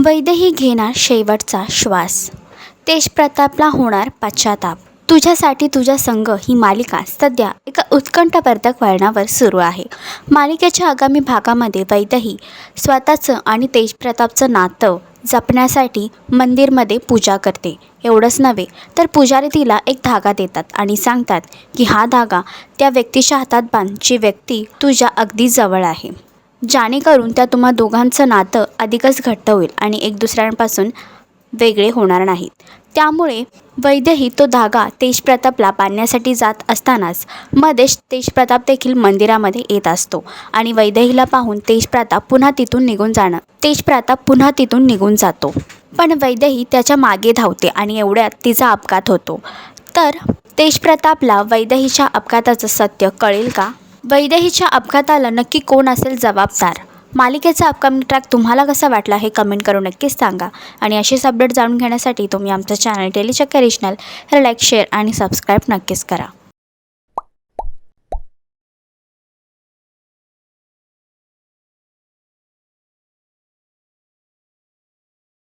वैदेही घेणार शेवटचा श्वास. तेजप्रतापला होणार पश्चाताप. तुझ्यासाठी तुझा संघ ही मालिका सध्या एका उत्कंठावर्धक वळणावर सुरू आहे. मालिकेच्या आगामी भागामध्ये वैदेही स्वतःचं आणि तेजप्रतापचं नातं जपण्यासाठी मंदिरमध्ये पूजा करते. एवढंच नव्हे तर पुजारी तिला एक धागा देतात आणि सांगतात की हा धागा त्या व्यक्तीच्या हातात बांध जी व्यक्ती तुझ्या अगदी जवळ आहे, जेणेकरून त्या तुम्हा दोघांचं नातं अधिकच घट्ट होईल आणि एक दुसऱ्यांपासून वेगळे होणार नाहीत. त्यामुळे वैदेही तो धागा तेजप्रतापला बांधण्यासाठी जात असतानाच मध्येच तेजप्रताप देखील मंदिरामध्ये येत असतो आणि वैदेहीला पाहून तेजप्रताप पुन्हा तिथून निघून जातो. पण वैदेही त्याच्या मागे धावते आणि एवढ्यात तिचा अपघात होतो. तर तेजप्रतापला वैदेहीच्या अपघाताचं सत्य कळेल का? वैदेहीच्या अपघाताला नक्की कोण असेल जबाबदार? मालिकेचा अपकमिंग ट्रॅक तुम्हाला कसा वाटला हे कमेंट करून नक्कीच सांगा. आणि अशीच अपडेट जाणून घेण्यासाठी तुम्ही आमचं चॅनल डेली चक्कर रिजनल हे लाईक, शेअर आणि सबस्क्राईब नक्कीच करा.